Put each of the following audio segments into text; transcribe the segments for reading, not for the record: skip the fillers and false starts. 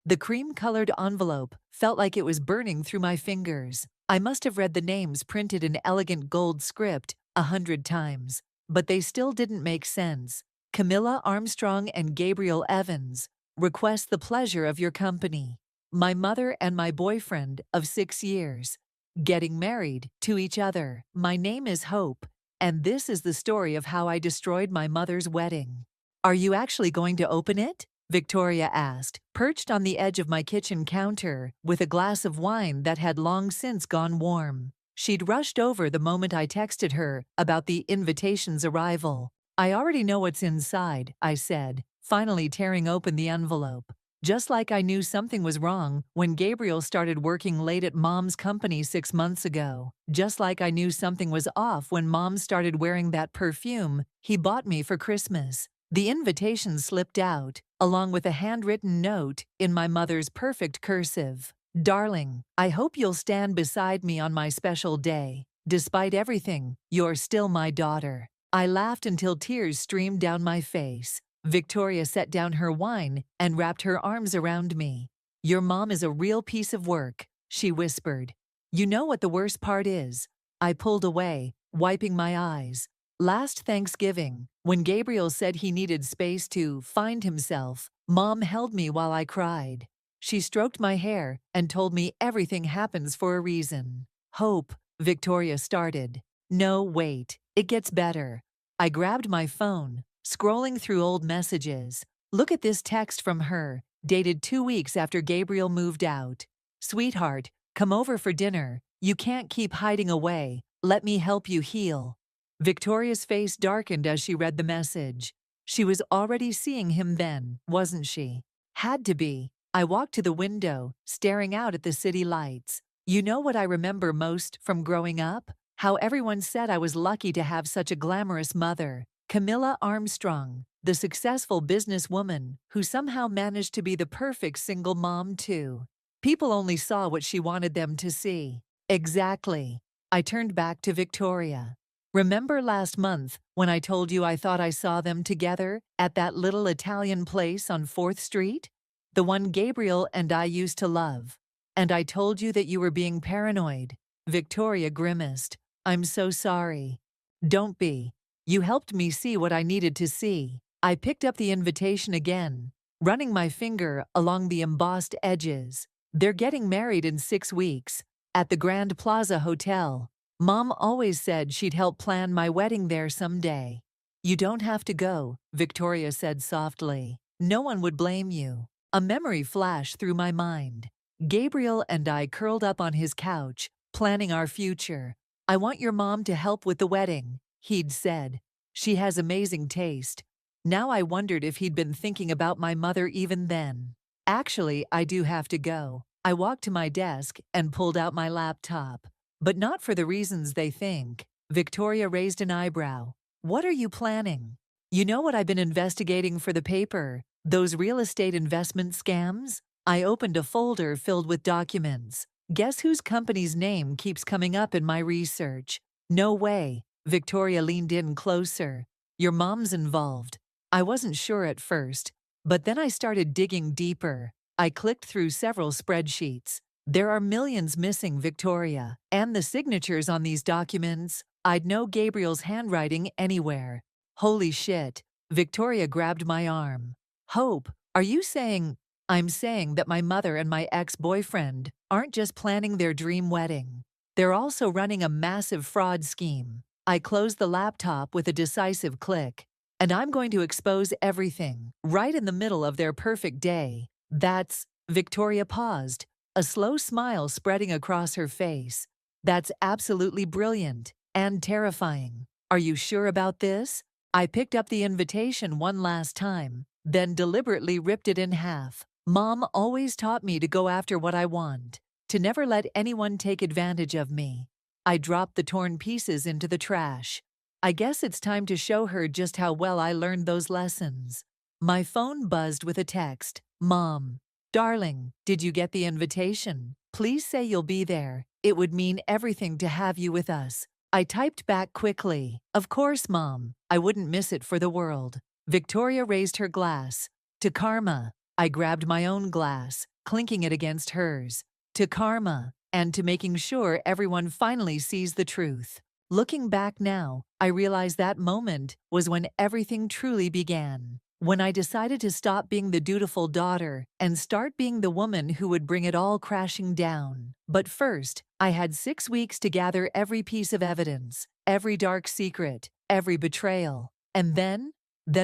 The cream-colored envelope felt like it was burning through my fingers. I must have read the names printed in elegant gold script 100 times, but they still didn't make sense. Camilla Armstrong and Gabriel Evans request the pleasure of your company. My mother and my boyfriend of 6 years getting married to each other. My name is Hope, and this is the story of how I destroyed my mother's wedding. Are you actually going to open it? Victoria asked, perched on the edge of my kitchen counter with a glass of wine that had long since gone warm. She'd rushed over the moment I texted her about the invitation's arrival. I already know what's inside, I said, finally tearing open the envelope. Just like I knew something was wrong when Gabriel started working late at Mom's company 6 months ago. Just like I knew something was off when Mom started wearing that perfume he bought me for Christmas. The invitation slipped out, along with a handwritten note in my mother's perfect cursive. Darling, I hope you'll stand beside me on my special day. Despite everything, you're still my daughter. I laughed until tears streamed down my face. Victoria set down her wine and wrapped her arms around me. Your mom is a real piece of work, she whispered. You know what the worst part is? I pulled away, wiping my eyes. Last Thanksgiving, when Gabriel said he needed space to find himself, Mom held me while I cried. She stroked my hair and told me everything happens for a reason. Hope, Victoria started. No, wait, it gets better. I grabbed my phone, scrolling through old messages. Look at this text from her, dated 2 weeks after Gabriel moved out. Sweetheart, come over for dinner. You can't keep hiding away. Let me help you heal. Victoria's face darkened as she read the message. She was already seeing him then, wasn't she? Had to be. I walked to the window, staring out at the city lights. You know what I remember most from growing up? How everyone said I was lucky to have such a glamorous mother. Camilla Armstrong, the successful businesswoman who somehow managed to be the perfect single mom too. People only saw what she wanted them to see. Exactly. I turned back to Victoria. Remember last month when I told you I thought I saw them together at that little Italian place on 4th Street? The one Gabriel and I used to love. And I told you that you were being paranoid. Victoria grimaced. I'm so sorry. Don't be. You helped me see what I needed to see. I picked up the invitation again, running my finger along the embossed edges. They're getting married in 6 weeks, at the Grand Plaza Hotel. Mom always said she'd help plan my wedding there someday. You don't have to go, Victoria said softly. No one would blame you. A memory flashed through my mind. Gabriel and I curled up on his couch, planning our future. I want your mom to help with the wedding, he'd said. She has amazing taste. Now I wondered if he'd been thinking about my mother even then. Actually, I do have to go. I walked to my desk and pulled out my laptop. But not for the reasons they think. Victoria raised an eyebrow. What are you planning? You know what I've been investigating for the paper? Those real estate investment scams? I opened a folder filled with documents. Guess whose company's name keeps coming up in my research? No way. Victoria leaned in closer. Your mom's involved. I wasn't sure at first, but then I started digging deeper. I clicked through several spreadsheets. There are millions missing, Victoria, and the signatures on these documents. I'd know Gabriel's handwriting anywhere. Holy shit. Victoria grabbed my arm. Hope, are you saying? I'm saying that my mother and my ex-boyfriend aren't just planning their dream wedding. They're also running a massive fraud scheme. I closed the laptop with a decisive click. And I'm going to expose everything, right in the middle of their perfect day. That's... Victoria paused, a slow smile spreading across her face. That's absolutely brilliant and terrifying. Are you sure about this? I picked up the invitation one last time, then deliberately ripped it in half. Mom always taught me to go after what I want, to never let anyone take advantage of me. I dropped the torn pieces into the trash. I guess it's time to show her just how well I learned those lessons. My phone buzzed with a text. Mom. Darling, did you get the invitation? Please say you'll be there. It would mean everything to have you with us. I typed back quickly. Of course, Mom. I wouldn't miss it for the world. Victoria raised her glass. To karma. I grabbed my own glass, clinking it against hers, to karma, and to making sure everyone finally sees the truth. Looking back now, I realize that moment was when everything truly began. When I decided to stop being the dutiful daughter and start being the woman who would bring it all crashing down. But first, I had 6 weeks to gather every piece of evidence, every dark secret, every betrayal. And then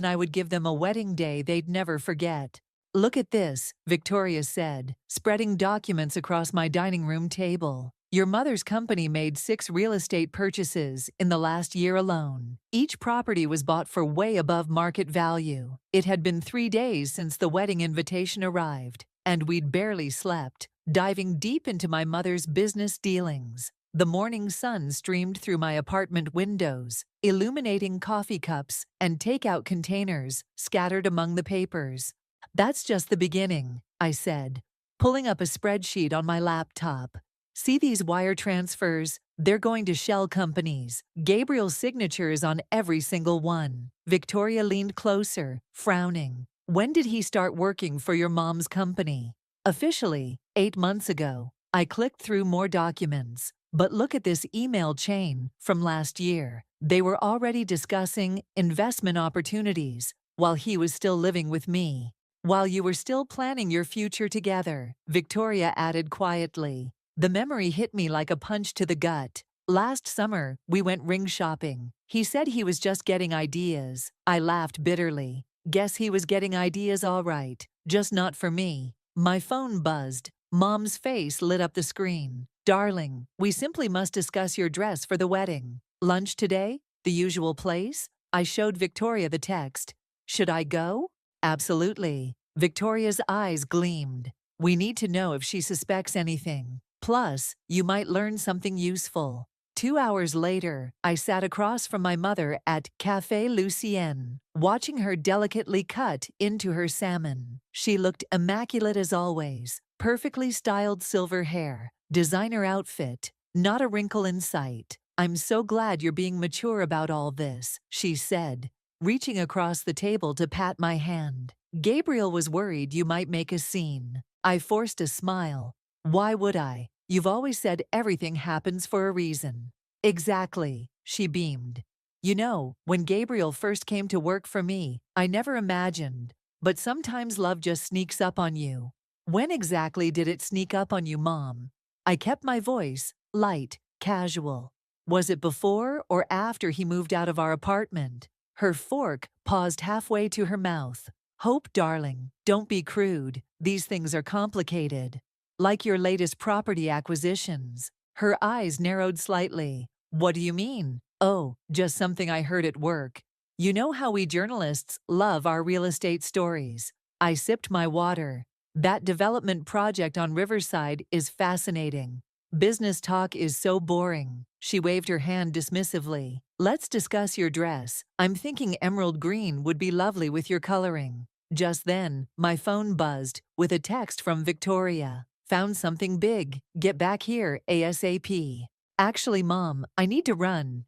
I would give them a wedding day they'd never forget. "Look at this," Victoria said, spreading documents across my dining room table. "Your mother's company made 6 real estate purchases in the last year alone. Each property was bought for way above market value. It had been 3 days since the wedding invitation arrived, and we'd barely slept, diving deep into my mother's business dealings. The morning sun streamed through my apartment windows, illuminating coffee cups and takeout containers scattered among the papers. "That's just the beginning," I said, pulling up a spreadsheet on my laptop. "See these wire transfers? They're going to shell companies. Gabriel's signature is on every single one." Victoria leaned closer, frowning. "When did he start working for your mom's company?" "Officially, 8 months ago." I clicked through more documents. "But look at this email chain from last year. They were already discussing investment opportunities while he was still living with me. While you were still planning your future together," Victoria added quietly. The memory hit me like a punch to the gut. "Last summer, we went ring shopping. He said he was just getting ideas." I laughed bitterly. Guess he was getting ideas all right, just not for me. My phone buzzed. Mom's face lit up the screen. "Darling, we simply must discuss your dress for the wedding. Lunch today? The usual place?" I showed Victoria the text. "Should I go?" "Absolutely." Victoria's eyes gleamed. "We need to know if she suspects anything. Plus, you might learn something useful." 2 hours later, I sat across from my mother at Café Lucienne, watching her delicately cut into her salmon. She looked immaculate as always, perfectly styled silver hair, designer outfit, not a wrinkle in sight. "I'm so glad you're being mature about all this," she said, reaching across the table to pat my hand. "Gabriel was worried you might make a scene." I forced a smile. "Why would I? You've always said everything happens for a reason." "Exactly," she beamed. "You know, when Gabriel first came to work for me, I never imagined. But sometimes love just sneaks up on you." "When exactly did it sneak up on you, Mom?" I kept my voice light, casual. "Was it before or after he moved out of our apartment?" Her fork paused halfway to her mouth. "Hope, darling, don't be crude. These things are complicated. Like your latest property acquisitions." Her eyes narrowed slightly. "What do you mean?" "Oh, just something I heard at work. You know how we journalists love our real estate stories." I sipped my water. "That development project on Riverside is fascinating. Business talk is so boring." She waved her hand dismissively. "Let's discuss your dress. I'm thinking emerald green would be lovely with your coloring." Just then, my phone buzzed with a text from Victoria. "Found something big. Get back here ASAP." "Actually, Mom, I need to run."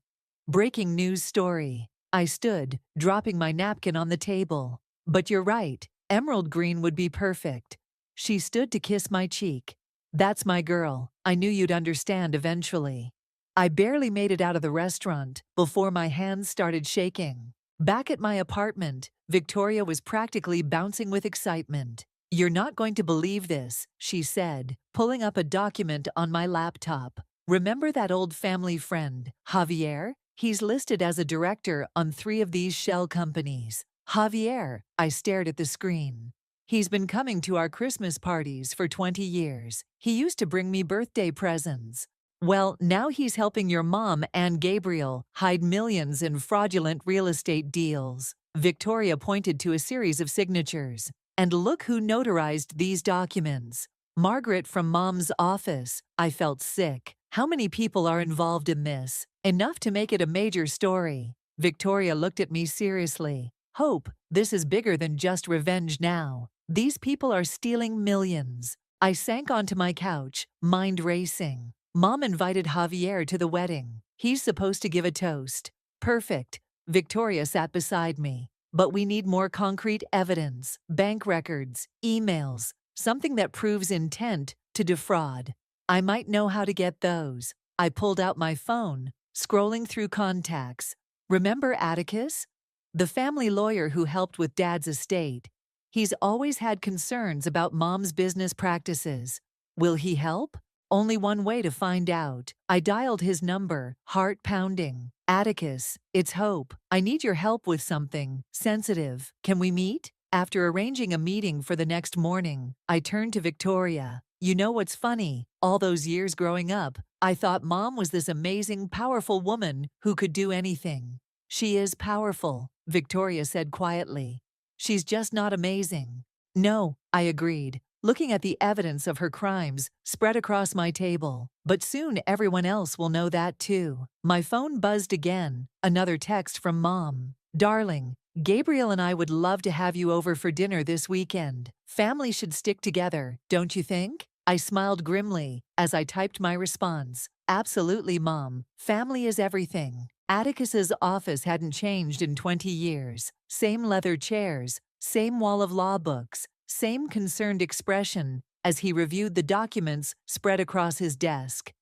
Breaking news story. I stood, dropping my napkin on the table. "But you're right. Emerald green would be perfect." She stood to kiss my cheek. "That's my girl. I knew you'd understand eventually." I barely made it out of the restaurant before my hands started shaking. Back at my apartment, Victoria was practically bouncing with excitement. "You're not going to believe this," she said, pulling up a document on my laptop. "Remember that old family friend, Javier? He's listed as a director on 3 of these shell companies." "Javier," I stared at the screen. "He's been coming to our Christmas parties for 20 years. He used to bring me birthday presents. Well, now he's helping your mom and Gabriel hide millions in fraudulent real estate deals." Victoria pointed to a series of signatures. "And look who notarized these documents. Margaret from Mom's office." I felt sick. How many people are involved in this? Enough to make it a major story. Victoria looked at me seriously. "Hope, this is bigger than just revenge now. These people are stealing millions." I sank onto my couch, mind racing. Mom invited Javier to the wedding. He's supposed to give a toast. Perfect. Victoria sat beside me. "But we need more concrete evidence, bank records, emails." something that proves intent to defraud. I might know how to get those. I pulled out my phone, scrolling through contacts. Remember Atticus? The family lawyer who helped with Dad's estate. He's always had concerns about Mom's business practices. Will he help? Only one way to find out. I dialed his number, heart pounding. Atticus, it's Hope. I need your help with something sensitive. Can we meet? After arranging a meeting for the next morning, I turned to Victoria. You know what's funny? All those years growing up, I thought Mom was this amazing, powerful woman who could do anything. She is powerful, Victoria said quietly. She's just not amazing. No, I agreed, looking at the evidence of her crimes spread across my table. But soon everyone else will know that too. My phone buzzed again, another text from Mom. Darling, Gabriel and I would love to have you over for dinner this weekend. Family should stick together, don't you think? I smiled grimly as I typed my response. Absolutely, Mom. Family is everything. Atticus's office hadn't changed in 20 years. Same leather chairs, same wall of law books, same concerned expression as he reviewed the documents spread across his desk.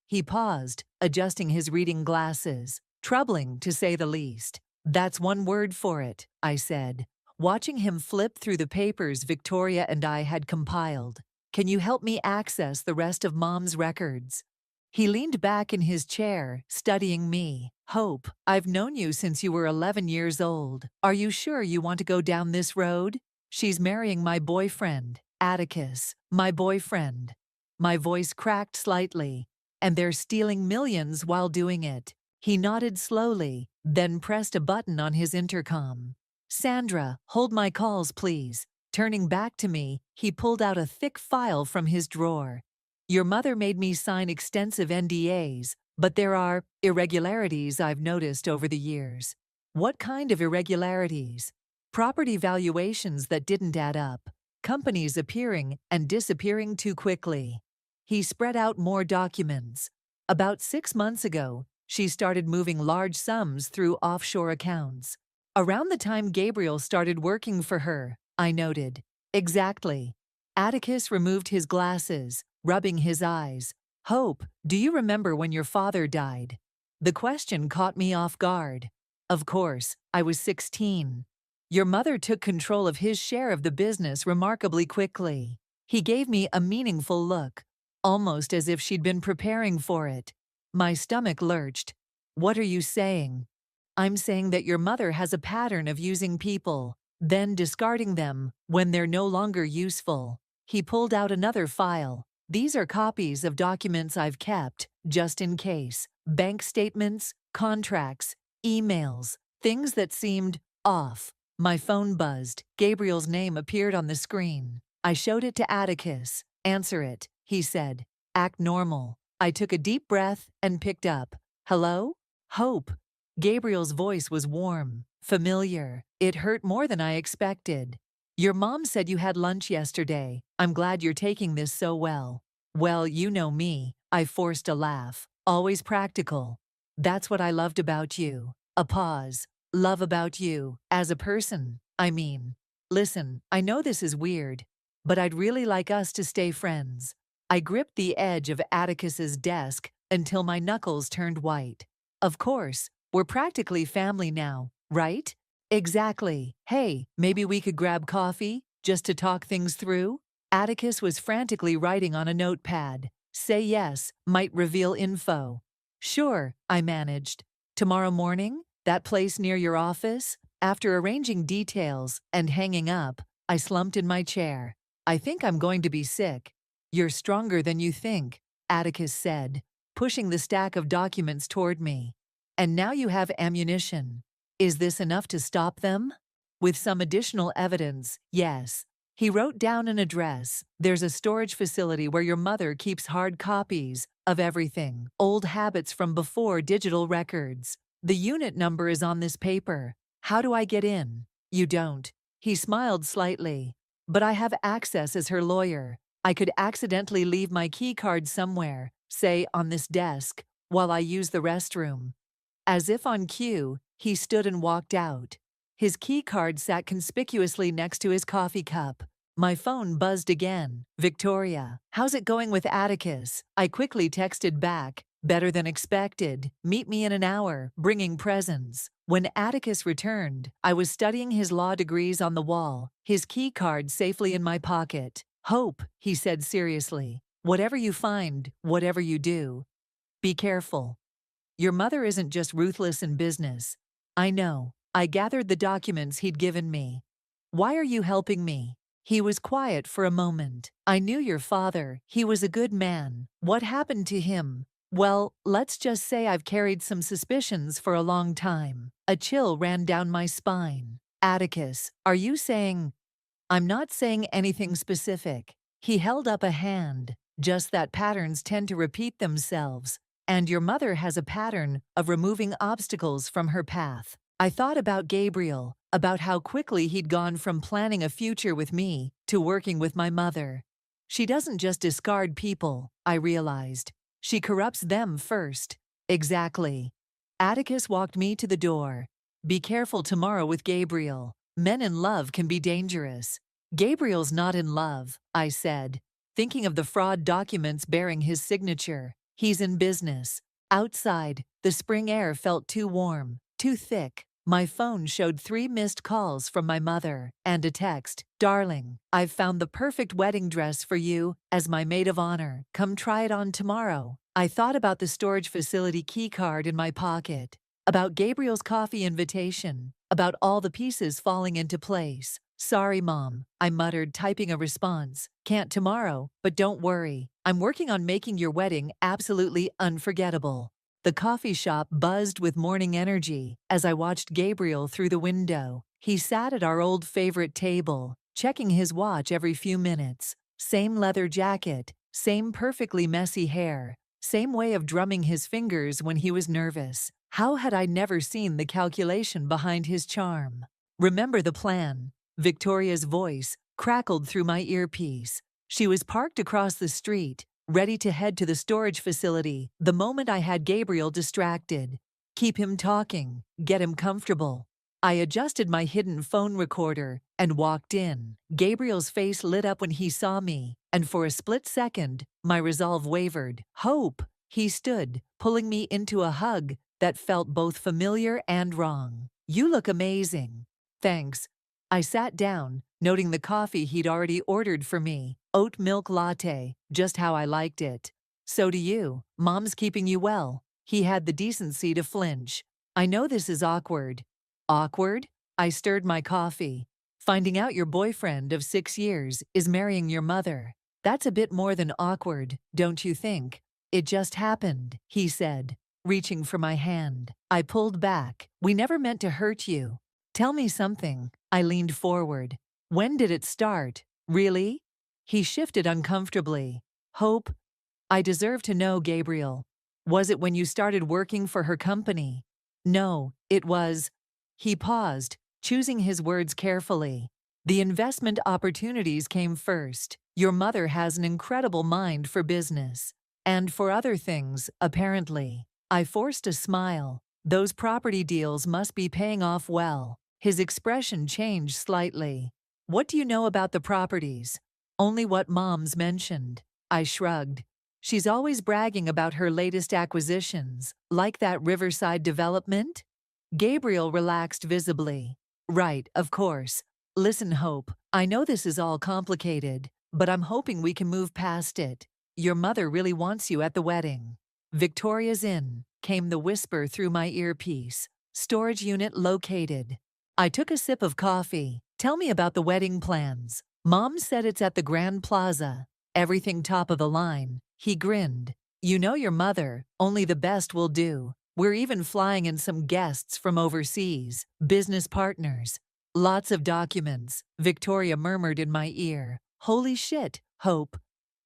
He paused, adjusting his reading glasses. Troubling, to say the least. That's one word for it, I said, watching him flip through the papers Victoria and I had compiled. Can you help me access the rest of Mom's records? He leaned back in his chair, studying me. Hope, I've known you since you were 11 years old. Are you sure you want to go down this road? She's marrying my boyfriend, Atticus, my boyfriend. My voice cracked slightly, and they're stealing millions while doing it. He nodded slowly, then pressed a button on his intercom. Sandra, hold my calls, please. Turning back to me, he pulled out a thick file from his drawer. Your mother made me sign extensive NDAs, but there are irregularities I've noticed over the years. What kind of irregularities? Property valuations that didn't add up, companies appearing and disappearing too quickly. He spread out more documents. About 6 months ago, she started moving large sums through offshore accounts. Around the time Gabriel started working for her, I noted. Exactly. Atticus removed his glasses, rubbing his eyes. Hope, do you remember when your father died? The question caught me off guard. Of course, I was 16. Your mother took control of his share of the business remarkably quickly. He gave me a meaningful look, almost as if she'd been preparing for it. My stomach lurched. What are you saying? I'm saying that your mother has a pattern of using people, then discarding them when they're no longer useful. He pulled out another file. These are copies of documents I've kept, just in case. Bank statements, contracts, emails, things that seemed off. My phone buzzed. Gabriel's name appeared on the screen. I showed it to Atticus. Answer it, he said. Act normal. I took a deep breath and picked up. Hello? Hope. Gabriel's voice was warm, familiar. It hurt more than I expected. Your mom said you had lunch yesterday. I'm glad you're taking this so well. Well, you know me. I forced a laugh. Always practical. That's what I loved about you. A pause. Love about you. As a person, I mean. Listen, I know this is weird, but I'd really like us to stay friends. I gripped the edge of Atticus's desk until my knuckles turned white. Of course, we're practically family now, right? Exactly. Hey, maybe we could grab coffee, just to talk things through? Atticus was frantically writing on a notepad. Say yes, might reveal info. Sure, I managed. Tomorrow morning? That place near your office? After arranging details and hanging up, I slumped in my chair. I think I'm going to be sick. You're stronger than you think, Atticus said, pushing the stack of documents toward me. And now you have ammunition. Is this enough to stop them? With some additional evidence, yes. He wrote down an address. There's a storage facility where your mother keeps hard copies of everything, old habits from before digital records. The unit number is on this paper. How do I get in? You don't. He smiled slightly. But I have access as her lawyer. I could accidentally leave my key card somewhere, say on this desk, while I use the restroom. As if on cue, he stood and walked out. His key card sat conspicuously next to his coffee cup. My phone buzzed again. Victoria, how's it going with Atticus? I quickly texted back. Better than expected. Meet me in an hour, bringing presents. When Atticus returned, I was studying his law degrees on the wall, his key card safely in my pocket. Hope, he said seriously. Whatever you find, whatever you do, be careful. Your mother isn't just ruthless in business. I know. I gathered the documents he'd given me. Why are you helping me? He was quiet for a moment. I knew your father. He was a good man. What happened to him? Well, let's just say I've carried some suspicions for a long time. A chill ran down my spine. Atticus, are you saying? I'm not saying anything specific. He held up a hand. Just that patterns tend to repeat themselves. And your mother has a pattern of removing obstacles from her path. I thought about Gabriel, about how quickly he'd gone from planning a future with me to working with my mother. She doesn't just discard people, I realized. She corrupts them first. Exactly. Atticus walked me to the door. Be careful tomorrow with Gabriel. Men in love can be dangerous. Gabriel's not in love, I said, thinking of the fraud documents bearing his signature. He's in business. Outside, the spring air felt too warm, too thick. My phone showed 3 missed calls from my mother and a text. Darling, I've found the perfect wedding dress for you as my maid of honor. Come try it on tomorrow. I thought about the storage facility key card in my pocket, about Gabriel's coffee invitation, about all the pieces falling into place. Sorry, Mom, I muttered, typing a response. Can't tomorrow, but don't worry. I'm working on making your wedding absolutely unforgettable. The coffee shop buzzed with morning energy as I watched Gabriel through the window. He sat at our old favorite table, checking his watch every few minutes. Same leather jacket, same perfectly messy hair, same way of drumming his fingers when he was nervous. How had I never seen the calculation behind his charm? Remember the plan. Victoria's voice crackled through my earpiece. She was parked across the street, ready to head to the storage facility the moment I had Gabriel distracted. Keep him talking, get him comfortable. I adjusted my hidden phone recorder and walked in. Gabriel's face lit up when he saw me, and for a split second, my resolve wavered. Hope! He stood, pulling me into a hug that felt both familiar and wrong. You look amazing. Thanks. I sat down, noting the coffee he'd already ordered for me. Oat milk latte, just how I liked it. So do you. Mom's keeping you well. He had the decency to flinch. I know this is awkward. Awkward? I stirred my coffee. Finding out your boyfriend of 6 years is marrying your mother. That's a bit more than awkward, don't you think? It just happened, he said, reaching for my hand. I pulled back. We never meant to hurt you. Tell me something. I leaned forward. When did it start? Really? He shifted uncomfortably. Hope, I deserve to know, Gabriel. Was it when you started working for her company? No, it was. He paused, choosing his words carefully. The investment opportunities came first. Your mother has an incredible mind for business. And for other things, apparently. I forced a smile. Those property deals must be paying off well. His expression changed slightly. What do you know about the properties? Only what Mom's mentioned. I shrugged. She's always bragging about her latest acquisitions, like that Riverside development? Gabriel relaxed visibly. Right, of course. Listen, Hope, I know this is all complicated, but I'm hoping we can move past it. Your mother really wants you at the wedding. Victoria's Inn, came the whisper through my earpiece. Storage unit located. I took a sip of coffee. Tell me about the wedding plans. Mom said it's at the Grand Plaza. Everything top of the line. He grinned. You know your mother, only the best will do. We're even flying in some guests from overseas, business partners. Lots of documents, Victoria murmured in my ear. Holy shit, Hope.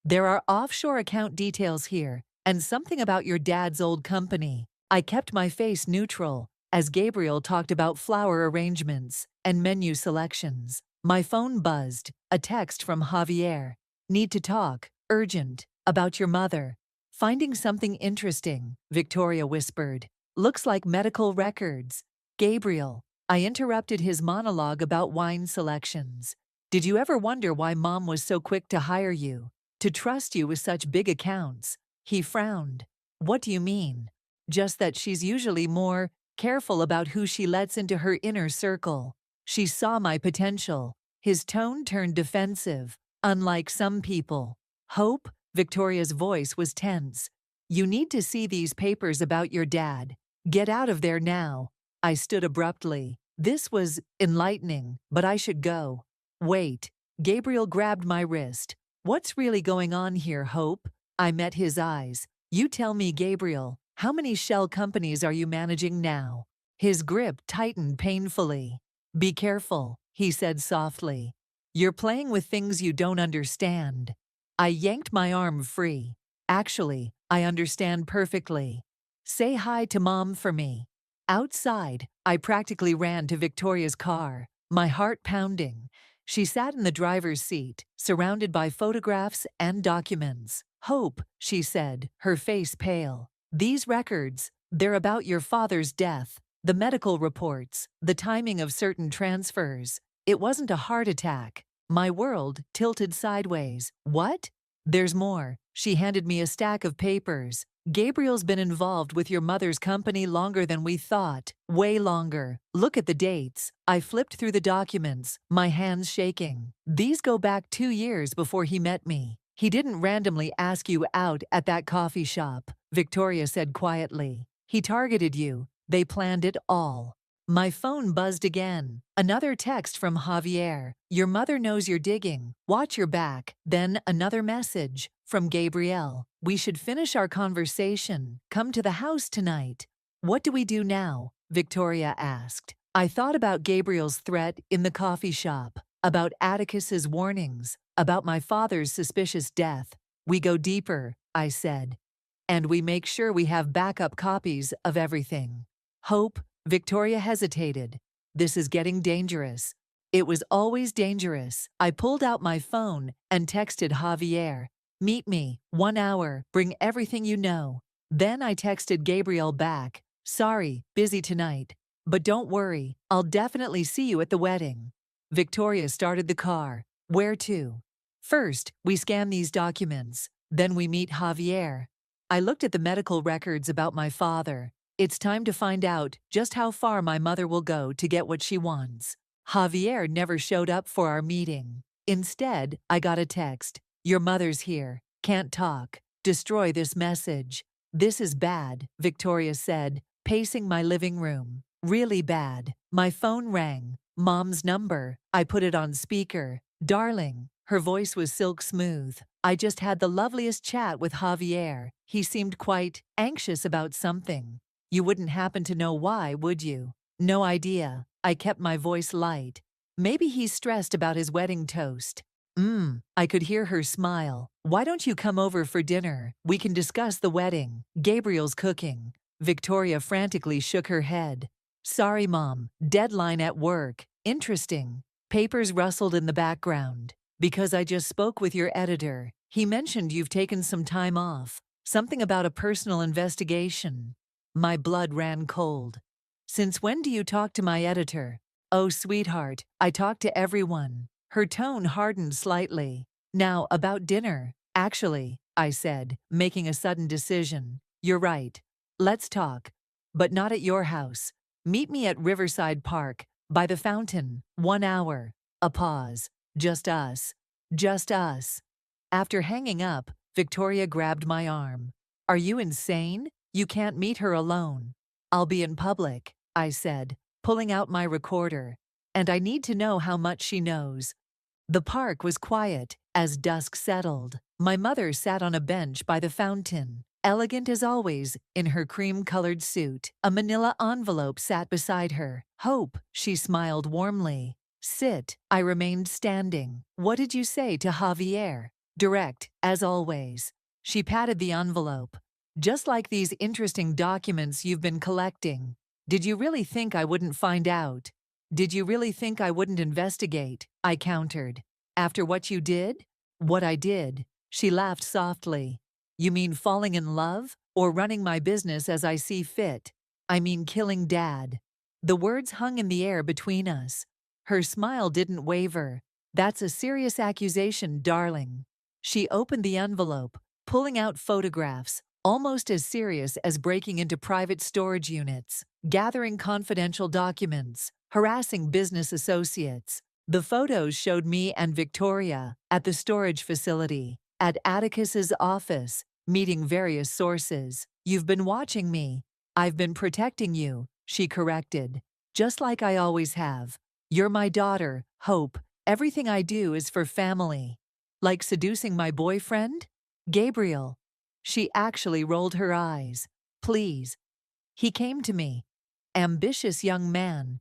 There are offshore account details here, and something about your dad's old company. I kept my face neutral as Gabriel talked about flower arrangements and menu selections. My phone buzzed, a text from Javier. Need to talk, urgent, about your mother. Finding something interesting, Victoria whispered. Looks like medical records. Gabriel. I interrupted his monologue about wine selections. Did you ever wonder why Mom was so quick to hire you, to trust you with such big accounts? He frowned. What do you mean? Just that she's usually more careful about who she lets into her inner circle. She saw my potential. His tone turned defensive, unlike some people. Hope? Victoria's voice was tense. You need to see these papers about your dad. Get out of there now. I stood abruptly. This was enlightening, but I should go. Wait. Gabriel grabbed my wrist. What's really going on here, Hope? I met his eyes. You tell me, Gabriel, how many shell companies are you managing now? His grip tightened painfully. Be careful, he said softly. You're playing with things you don't understand. I yanked my arm free. Actually, I understand perfectly. Say hi to Mom for me. Outside, I practically ran to Victoria's car, my heart pounding. She sat in the driver's seat, surrounded by photographs and documents. Hope, she said, her face pale. These records, they're about your father's death, the medical reports, the timing of certain transfers. It wasn't a heart attack. My world tilted sideways. What? There's more. She handed me a stack of papers. Gabriel's been involved with your mother's company longer than we thought. Way longer. Look at the dates. I flipped through the documents, my hands shaking. These go back 2 years before he met me. He didn't randomly ask you out at that coffee shop, Victoria said quietly. He targeted you. They planned it all. My phone buzzed again. Another text from Javier. Your mother knows you're digging. Watch your back. Then another message from Gabriel. We should finish our conversation. Come to the house tonight. What do we do now? Victoria asked. I thought about Gabriel's threat in the coffee shop, about Atticus's warnings, about my father's suspicious death. We go deeper, I said. And we make sure we have backup copies of everything. Hope? Victoria hesitated. This is getting dangerous. It was always dangerous. I pulled out my phone and texted Javier. Meet me, 1 hour, bring everything you know. Then I texted Gabriel back. Sorry, busy tonight. But don't worry, I'll definitely see you at the wedding. Victoria started the car. Where to? First, we scan these documents. Then we meet Javier. I looked at the medical records about my father. It's time to find out just how far my mother will go to get what she wants. Javier never showed up for our meeting. Instead, I got a text. Your mother's here. Can't talk. Destroy this message. This is bad, Victoria said, pacing my living room. Really bad. My phone rang. Mom's number. I put it on speaker. Darling. Her voice was silk smooth. I just had the loveliest chat with Javier. He seemed quite anxious about something. You wouldn't happen to know why, would you? No idea. I kept my voice light. Maybe he's stressed about his wedding toast. I could hear her smile. Why don't you come over for dinner? We can discuss the wedding. Gabriel's cooking. Victoria frantically shook her head. Sorry, Mom. Deadline at work. Interesting. Papers rustled in the background. Because I just spoke with your editor. He mentioned you've taken some time off. Something about a personal investigation. My blood ran cold. Since when do you talk to my editor? Oh, sweetheart, I talk to everyone. Her tone hardened slightly. Now, about dinner. Actually, I said, making a sudden decision. You're right. Let's talk. But not at your house. Meet me at Riverside Park, by the fountain. 1 hour. A pause. Just us. Just us. After hanging up, Victoria grabbed my arm. Are you insane? You can't meet her alone. I'll be in public, I said, pulling out my recorder. And I need to know how much she knows. The park was quiet as dusk settled. My mother sat on a bench by the fountain, elegant as always, in her cream-colored suit. A manila envelope sat beside her. Hope, she smiled warmly. Sit. I remained standing. What did you say to Javier? Direct, as always. She patted the envelope. Just like these interesting documents you've been collecting. Did you really think I wouldn't find out? Did you really think I wouldn't investigate? I countered. After what you did? What I did. She laughed softly. You mean falling in love? Or running my business as I see fit? I mean killing Dad. The words hung in the air between us. Her smile didn't waver. That's a serious accusation, darling. She opened the envelope, pulling out photographs, almost as serious as breaking into private storage units, gathering confidential documents, harassing business associates. The photos showed me and Victoria at the storage facility, at Atticus's office, meeting various sources. You've been watching me. I've been protecting you, she corrected. Just like I always have. You're my daughter, Hope. Everything I do is for family. Like seducing my boyfriend? Gabriel. She actually rolled her eyes. Please. He came to me. Ambitious young man.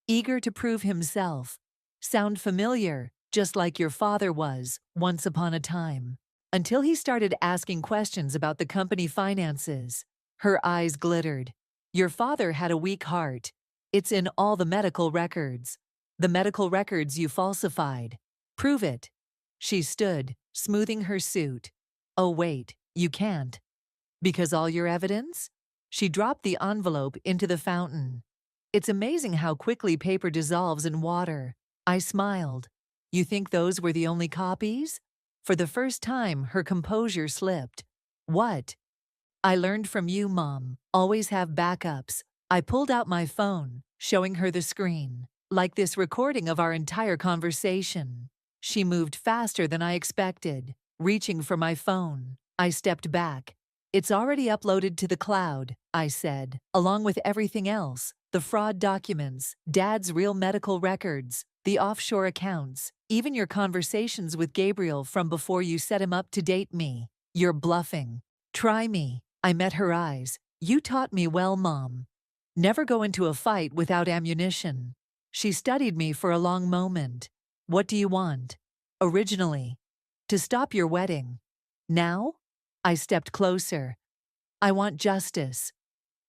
Eager to prove himself. Sound familiar, just like your father was, once upon a time. Until he started asking questions about the company finances. Her eyes glittered. Your father had a weak heart. It's in all the medical records. The medical records you falsified. Prove it. She stood, smoothing her suit. Oh wait, you can't. Because all your evidence? She dropped the envelope into the fountain. It's amazing how quickly paper dissolves in water. I smiled. You think those were the only copies? For the first time, her composure slipped. What? I learned from you, Mom. Always have backups. I pulled out my phone, showing her the screen. Like this recording of our entire conversation. She moved faster than I expected, reaching for my phone. I stepped back. It's already uploaded to the cloud, I said, along with everything else. The fraud documents, Dad's real medical records, the offshore accounts, even your conversations with Gabriel from before you set him up to date me. You're bluffing. Try me. I met her eyes. You taught me well, Mom. Never go into a fight without ammunition. She studied me for a long moment. What do you want? Originally. To stop your wedding. Now? I stepped closer. I want justice.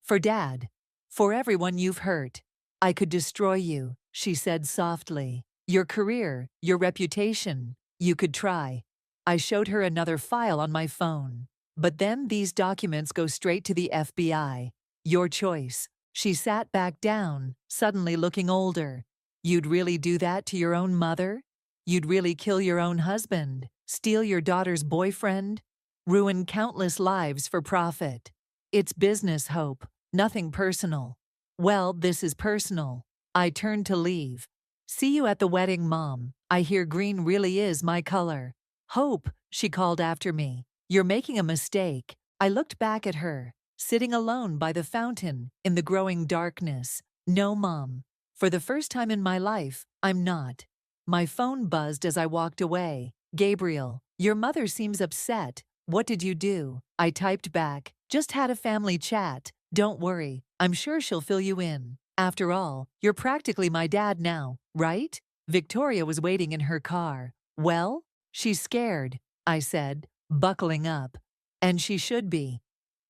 For Dad. For everyone you've hurt. I could destroy you, she said softly. Your career, your reputation. You could try. I showed her another file on my phone. But then these documents go straight to the FBI. Your choice. She sat back down, suddenly looking older. You'd really do that to your own mother? You'd really kill your own husband, steal your daughter's boyfriend, ruin countless lives for profit. It's business, Hope, nothing personal. Well, this is personal. I turned to leave. See you at the wedding, Mom. I hear green really is my color. Hope, she called after me. You're making a mistake. I looked back at her, sitting alone by the fountain in the growing darkness. No, Mom. For the first time in my life, I'm not. My phone buzzed as I walked away. Gabriel, your mother seems upset. What did you do? I typed back. Just had a family chat. Don't worry. I'm sure she'll fill you in. After all, you're practically my dad now, right? Victoria was waiting in her car. Well? She's scared, I said, buckling up. And she should be.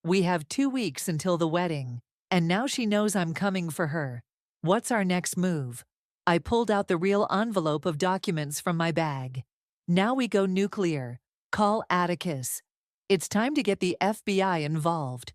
We have 2 weeks until the wedding, and now she knows I'm coming for her. What's our next move? I pulled out the real envelope of documents from my bag. Now we go nuclear. Call Atticus. It's time to get the FBI involved.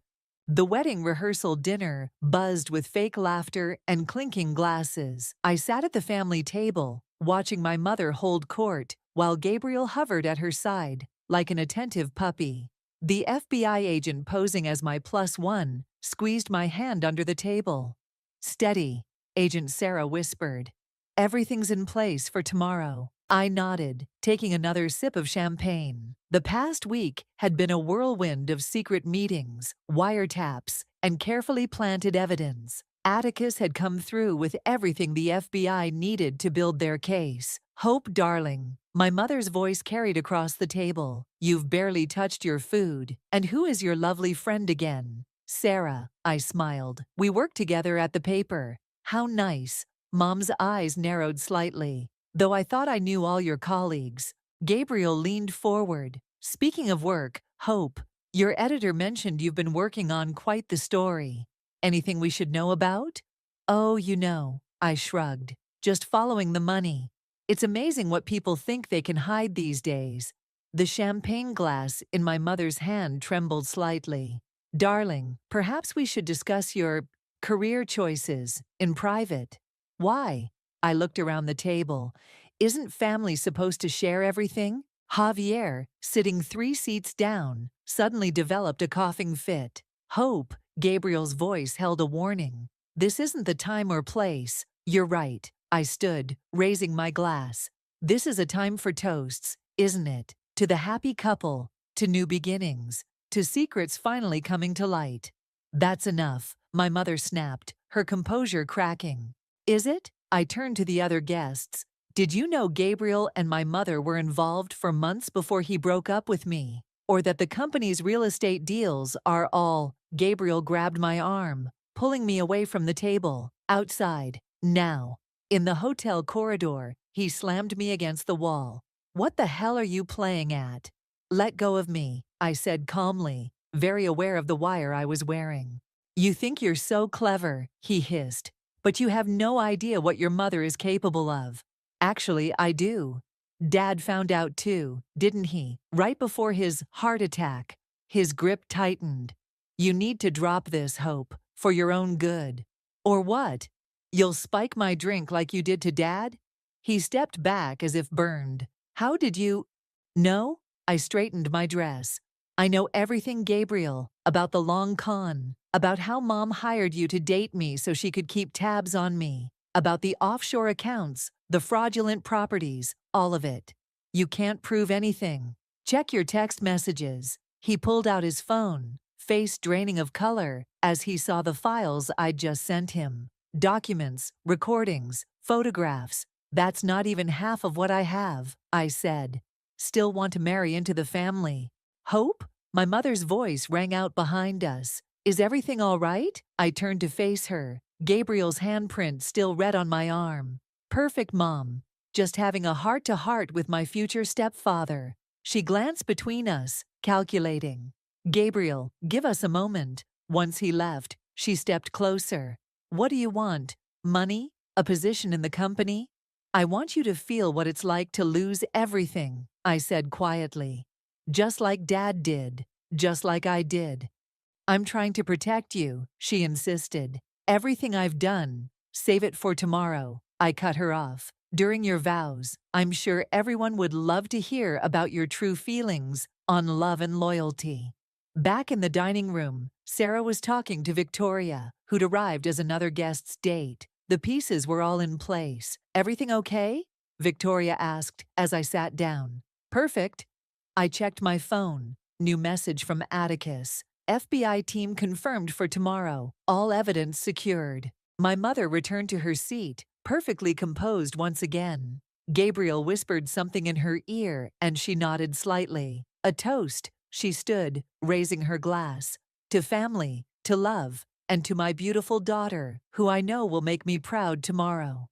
The wedding rehearsal dinner buzzed with fake laughter and clinking glasses. I sat at the family table, watching my mother hold court, while Gabriel hovered at her side, like an attentive puppy. The FBI agent posing as my +1 squeezed my hand under the table. Steady, Agent Sarah whispered. Everything's in place for tomorrow. I nodded, taking another sip of champagne. The past week had been a whirlwind of secret meetings, wiretaps, and carefully planted evidence. Atticus had come through with everything the FBI needed to build their case. Hope, darling, my mother's voice carried across the table. You've barely touched your food. And who is your lovely friend again? Sarah, I smiled. We worked together at the paper. How nice. Mom's eyes narrowed slightly. Though I thought I knew all your colleagues. Gabriel leaned forward. Speaking of work, Hope, your editor mentioned you've been working on quite the story. Anything we should know about? Oh, you know, I shrugged. Just following the money. It's amazing what people think they can hide these days. The champagne glass in my mother's hand trembled slightly. Darling, perhaps we should discuss your career choices in private. Why? I looked around the table. Isn't family supposed to share everything? Javier, sitting 3 seats down, suddenly developed a coughing fit. Hope, Gabriel's voice held a warning. This isn't the time or place. You're right. I stood, raising my glass. This is a time for toasts, isn't it? To the happy couple, to new beginnings, to secrets finally coming to light. That's enough, my mother snapped, her composure cracking. Is it? I turned to the other guests. Did you know Gabriel and my mother were involved for months before he broke up with me? Or that the company's real estate deals are all— Gabriel grabbed my arm, pulling me away from the table. Outside. Now. In the hotel corridor, he slammed me against the wall. What the hell are you playing at? Let go of me, I said calmly, very aware of the wire I was wearing. You think you're so clever, he hissed, but you have no idea what your mother is capable of. Actually, I do. Dad found out too, didn't he? Right before his heart attack. His grip tightened. You need to drop this, Hope, for your own good. Or what? You'll spike my drink like you did to Dad? He stepped back as if burned. How did you— No? I straightened my dress. I know everything, Gabriel, about the long con, about how Mom hired you to date me so she could keep tabs on me, about the offshore accounts, the fraudulent properties, all of it. You can't prove anything. Check your text messages. He pulled out his phone, face draining of color, as he saw the files I'd just sent him. Documents, recordings, photographs. That's not even half of what I have, I said. Still want to marry into the family. Hope? My mother's voice rang out behind us. Is everything all right? I turned to face her, Gabriel's handprint still red on my arm. Perfect, Mom. Just having a heart-to-heart with my future stepfather. She glanced between us, calculating. Gabriel, give us a moment. Once he left, she stepped closer. What do you want? Money? A position in the company? I want you to feel what it's like to lose everything, I said quietly. Just like Dad did. Just like I did. I'm trying to protect you, she insisted. Everything I've done. Save it for tomorrow. I cut her off. During your vows, I'm sure everyone would love to hear about your true feelings on love and loyalty. Back in the dining room, Sarah was talking to Victoria, who'd arrived as another guest's date. The pieces were all in place. Everything okay? Victoria asked as I sat down. Perfect. I checked my phone. New message from Atticus. FBI team confirmed for tomorrow. All evidence secured. My mother returned to her seat, perfectly composed once again. Gabriel whispered something in her ear, and she nodded slightly. A toast. She stood, raising her glass. To family, to love, and to my beautiful daughter, who I know will make me proud tomorrow.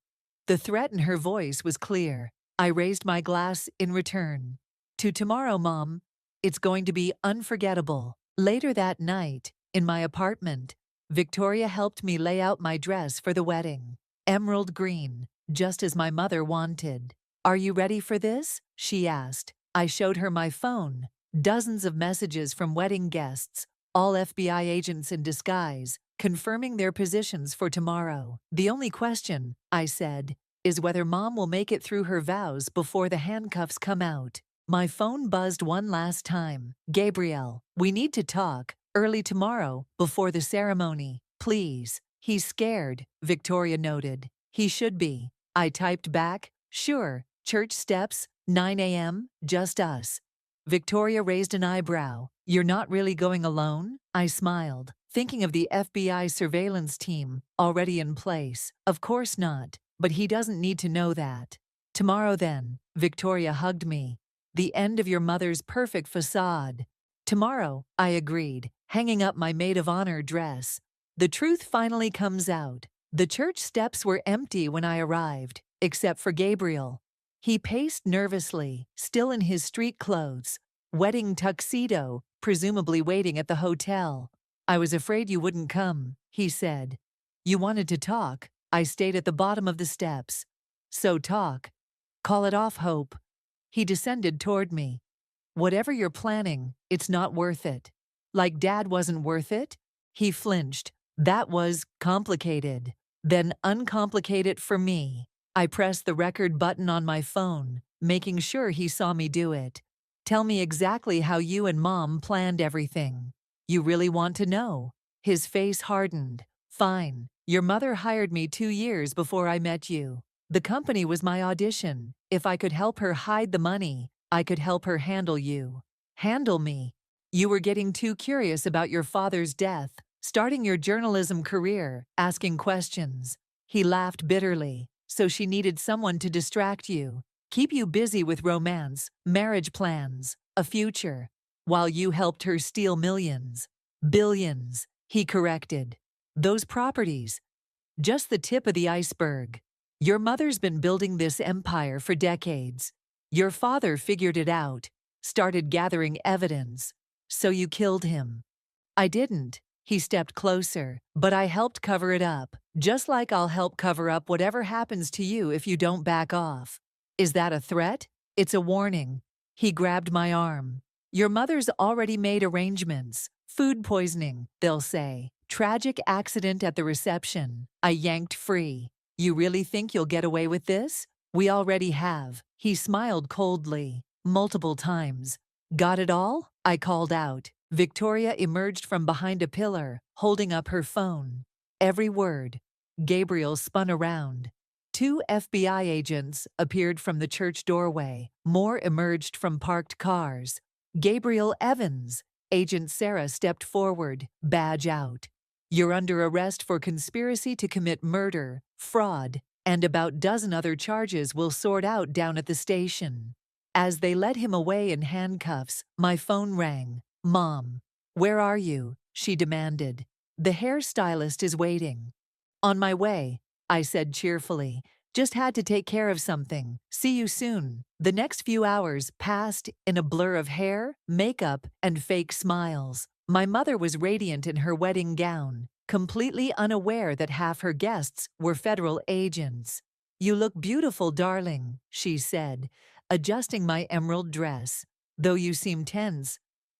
The threat in her voice was clear. I raised my glass in return. To tomorrow, Mom. It's going to be unforgettable. Later that night, in my apartment, Victoria helped me lay out my dress for the wedding. Emerald green, just as my mother wanted. Are you ready for this? She asked. I showed her my phone. Dozens of messages from wedding guests, all FBI agents in disguise, confirming their positions for tomorrow. The only question, I said, is whether Mom will make it through her vows before the handcuffs come out. My phone buzzed one last time. Gabriel, we need to talk, early tomorrow, before the ceremony, please. He's scared, Victoria noted. He should be. I typed back, sure, church steps, 9 a.m., just us. Victoria raised an eyebrow. You're not really going alone? I smiled, thinking of the FBI surveillance team already in place. Of course not, but he doesn't need to know that. Tomorrow then, Victoria hugged me. The end of your mother's perfect facade. Tomorrow, I agreed, hanging up my maid of honor dress. The truth finally comes out. The church steps were empty when I arrived, except for Gabriel. He paced nervously, still in his street clothes, wedding tuxedo, presumably waiting at the hotel. I was afraid you wouldn't come, he said. You wanted to talk. I stayed at the bottom of the steps. So talk. Call it off, Hope. He descended toward me. Whatever you're planning, it's not worth it. Like Dad wasn't worth it? He flinched. That was complicated. Then uncomplicate it for me. I pressed the record button on my phone, making sure he saw me do it. Tell me exactly how you and Mom planned everything. You really want to know? His face hardened. Fine. Your mother hired me 2 years before I met you. The company was my audition. If I could help her hide the money, I could help her handle you. Handle me? You were getting too curious about your father's death, starting your journalism career, asking questions. He laughed bitterly. So she needed someone to distract you, keep you busy with romance, marriage plans, a future, while you helped her steal millions. Billions, he corrected. Those properties, just the tip of the iceberg. Your mother's been building this empire for decades. Your father figured it out, started gathering evidence. So you killed him. I didn't. He stepped closer, but I helped cover it up, just like I'll help cover up whatever happens to you if you don't back off. Is that a threat? It's a warning. He grabbed my arm. Your mother's already made arrangements. Food poisoning, they'll say. Tragic accident at the reception. I yanked free. You really think you'll get away with this? We already have. He smiled coldly, multiple times. Got it all? I called out. Victoria emerged from behind a pillar, holding up her phone. Every word. Gabriel spun around. 2 FBI agents appeared from the church doorway. More emerged from parked cars. Gabriel Evans. Agent Sarah stepped forward, badge out. You're under arrest for conspiracy to commit murder, fraud, and about dozen other charges we'll sort out down at the station. As they led him away in handcuffs, my phone rang. Mom, where are you? She demanded. The hairstylist is waiting. On my way, I said cheerfully. Just had to take care of something. See you soon. The next few hours passed in a blur of hair, makeup, and fake smiles. My mother was radiant in her wedding gown, completely unaware that half her guests were federal agents. You look beautiful, darling, she said, adjusting my emerald dress. Though you seem tense.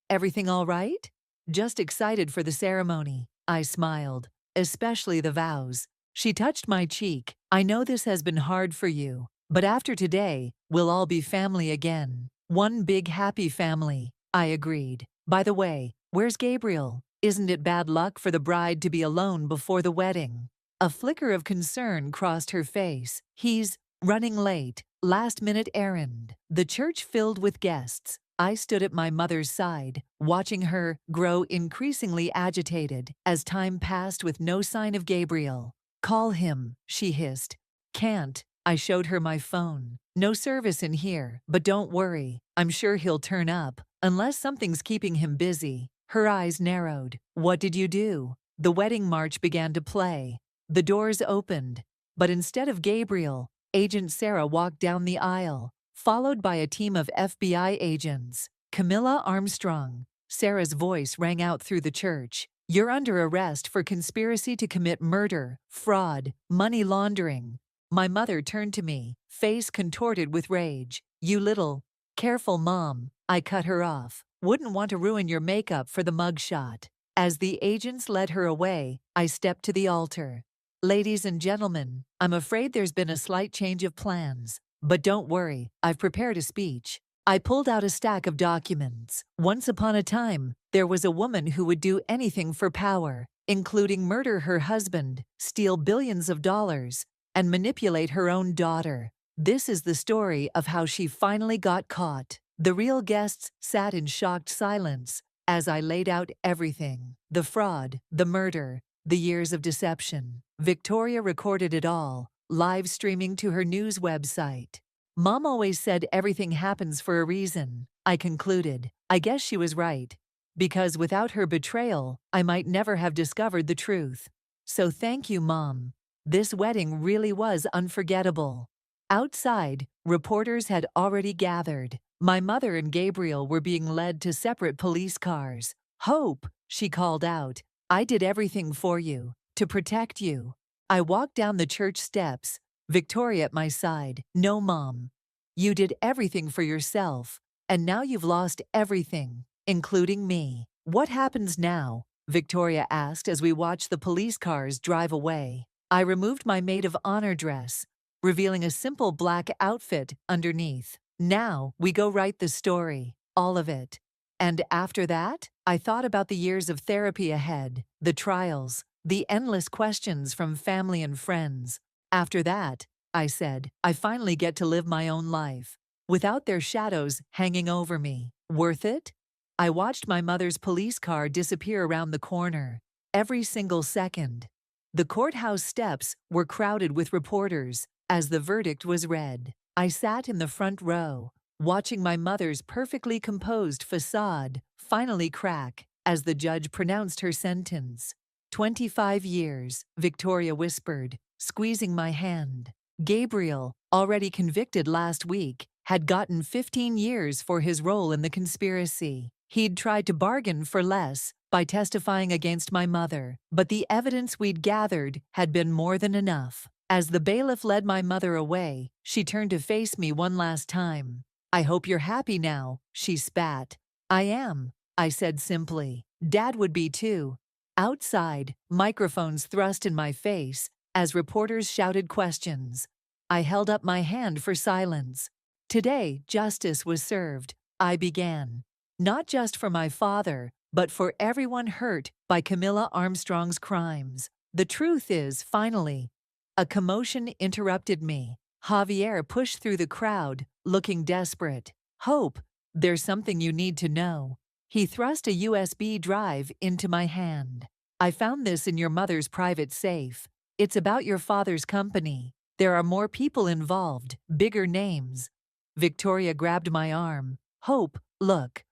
Everything all right? Just excited for the ceremony, I smiled, especially the vows. She touched my cheek. I know this has been hard for you, but after today, we'll all be family again. One big happy family, I agreed. By the way, where's Gabriel? Isn't it bad luck for the bride to be alone before the wedding? A flicker of concern crossed her face. He's running late, last-minute errand. The church filled with guests. I stood at my mother's side, watching her grow increasingly agitated as time passed with no sign of Gabriel. Call him, she hissed. Can't. I showed her my phone. No service in here, but don't worry. I'm sure he'll turn up, unless something's keeping him busy. Her eyes narrowed. What did you do? The wedding march began to play. The doors opened, but instead of Gabriel, Agent Sarah walked down the aisle, followed by a team of FBI agents. Camilla Armstrong. Sarah's voice rang out through the church. You're under arrest for conspiracy to commit murder, fraud, money laundering. My mother turned to me, face contorted with rage. You little. Careful, Mom. I cut her off. Wouldn't want to ruin your makeup for the mugshot. As the agents led her away, I stepped to the altar. Ladies and gentlemen, I'm afraid there's been a slight change of plans. But don't worry, I've prepared a speech. I pulled out a stack of documents. Once upon a time, there was a woman who would do anything for power, including murder her husband, steal billions of dollars, and manipulate her own daughter. This is the story of how she finally got caught. The real guests sat in shocked silence as I laid out everything. The fraud, the murder, the years of deception. Victoria recorded it all, live streaming to her news website. Mom always said everything happens for a reason, I concluded. I guess she was right. Because without her betrayal, I might never have discovered the truth. So thank you, Mom. This wedding really was unforgettable. Outside, reporters had already gathered. My mother and Gabriel were being led to separate police cars. Hope, she called out. I did everything for you, to protect you. I walked down the church steps, Victoria at my side. No, Mom. You did everything for yourself, and now you've lost everything, including me. What happens now? Victoria asked as we watched the police cars drive away. I removed my maid of honor dress, revealing a simple black outfit underneath. Now, we go write the story, all of it. And after that, I thought about the years of therapy ahead, the trials, the endless questions from family and friends. After that, I said, I finally get to live my own life, without their shadows hanging over me. Worth it? I watched my mother's police car disappear around the corner, every single second. The courthouse steps were crowded with reporters as the verdict was read. I sat in the front row, watching my mother's perfectly composed facade finally crack as the judge pronounced her sentence. 25 years, Victoria whispered, squeezing my hand. Gabriel, already convicted last week, had gotten 15 years for his role in the conspiracy. He'd tried to bargain for less by testifying against my mother, but the evidence we'd gathered had been more than enough. As the bailiff led my mother away, she turned to face me one last time. I hope you're happy now, she spat. I am, I said simply. Dad would be too. Outside, microphones thrust in my face as reporters shouted questions. I held up my hand for silence. Today, justice was served, I began. Not just for my father, but for everyone hurt by Camilla Armstrong's crimes. The truth is, finally. A commotion interrupted me. Javier pushed through the crowd, looking desperate. Hope, there's something you need to know. He thrust a USB drive into my hand. I found this in your mother's private safe. It's about your father's company. There are more people involved, bigger names. Victoria grabbed my arm. Hope, look.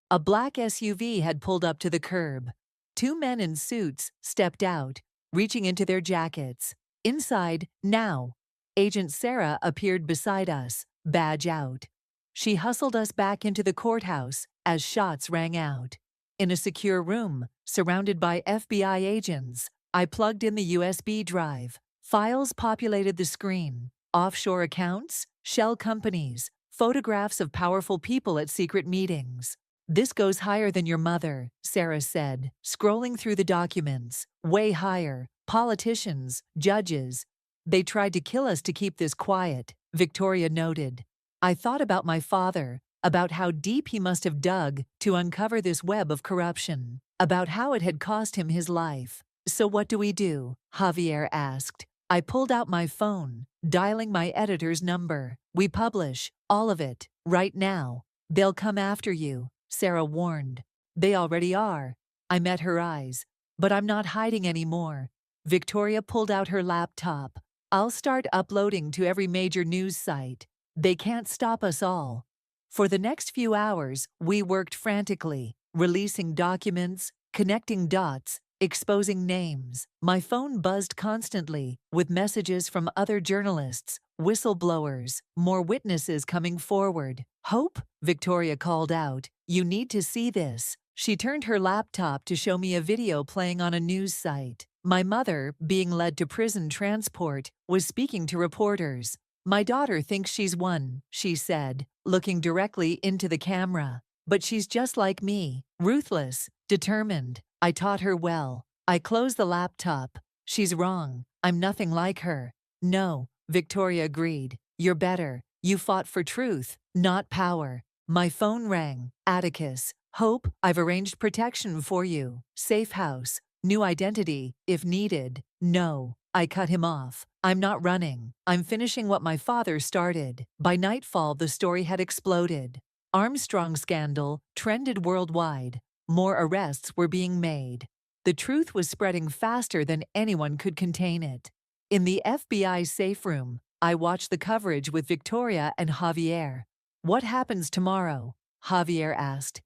A black SUV had pulled up to the curb. Two men in suits stepped out, reaching into their jackets. Inside, now. Agent Sarah appeared beside us, badge out. She hustled us back into the courthouse as shots rang out. In a secure room, surrounded by FBI agents, I plugged in the USB drive. Files populated the screen. Offshore accounts, shell companies, photographs of powerful people at secret meetings. This goes higher than your mother, Sarah said, scrolling through the documents. Way higher. Politicians, judges. They tried to kill us to keep this quiet, Victoria noted. I thought about my father, about how deep he must have dug to uncover this web of corruption, about how it had cost him his life. So what do we do? Javier asked. I pulled out my phone, dialing my editor's number. We publish, all of it, right now. They'll come after you, Sarah warned. They already are. I met her eyes. But I'm not hiding anymore. Victoria pulled out her laptop. I'll start uploading to every major news site. They can't stop us all. For the next few hours, we worked frantically, releasing documents, connecting dots, exposing names. My phone buzzed constantly, with messages from other journalists, whistleblowers, more witnesses coming forward. Hope, Victoria called out, you need to see this. She turned her laptop to show me a video playing on a news site. My mother, being led to prison transport, was speaking to reporters. My daughter thinks she's won, she said, looking directly into the camera. But she's just like me, ruthless, determined. I taught her well. I closed the laptop. She's wrong. I'm nothing like her. No, Victoria agreed. You're better. You fought for truth, not power. My phone rang. Atticus. Hope, I've arranged protection for you. Safe house. New identity, if needed. No, I cut him off. I'm not running. I'm finishing what my father started. By nightfall, the story had exploded. Armstrong scandal trended worldwide. More arrests were being made. The truth was spreading faster than anyone could contain it. In the FBI safe room, I watched the coverage with Victoria and Javier. What happens tomorrow? Javier asked.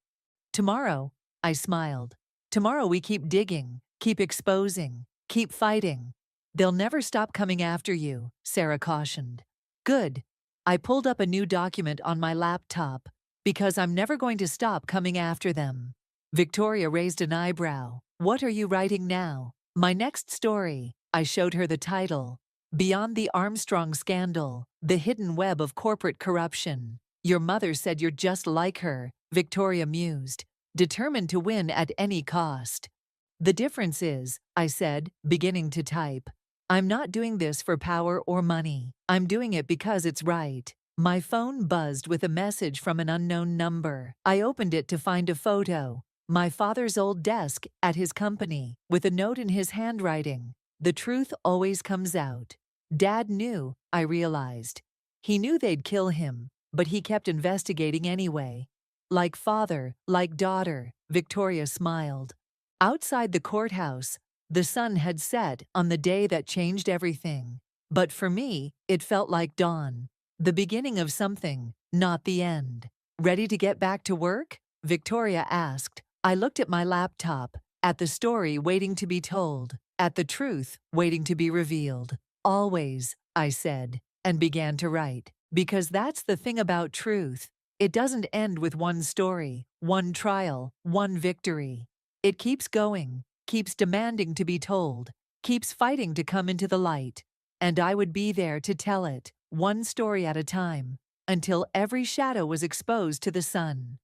Tomorrow, I smiled. Tomorrow we keep digging, keep exposing, keep fighting. They'll never stop coming after you, Sarah cautioned. Good. I pulled up a new document on my laptop, because I'm never going to stop coming after them. Victoria raised an eyebrow. What are you writing now? My next story. I showed her the title. Beyond the Armstrong Scandal, The Hidden Web of Corporate Corruption. Your mother said you're just like her, Victoria mused, determined to win at any cost. The difference is, I said, beginning to type, I'm not doing this for power or money. I'm doing it because it's right. My phone buzzed with a message from an unknown number. I opened it to find a photo. My father's old desk at his company, with a note in his handwriting. The truth always comes out. Dad knew, I realized. He knew they'd kill him, but he kept investigating anyway. Like father, like daughter, Victoria smiled. Outside the courthouse, the sun had set on the day that changed everything. But for me, it felt like dawn. The beginning of something, not the end. Ready to get back to work? Victoria asked. I looked at my laptop, at the story waiting to be told, at the truth waiting to be revealed. Always, I said, and began to write. Because that's the thing about truth. It doesn't end with one story, one trial, one victory. It keeps going, keeps demanding to be told, keeps fighting to come into the light. And I would be there to tell it, one story at a time, until every shadow was exposed to the sun.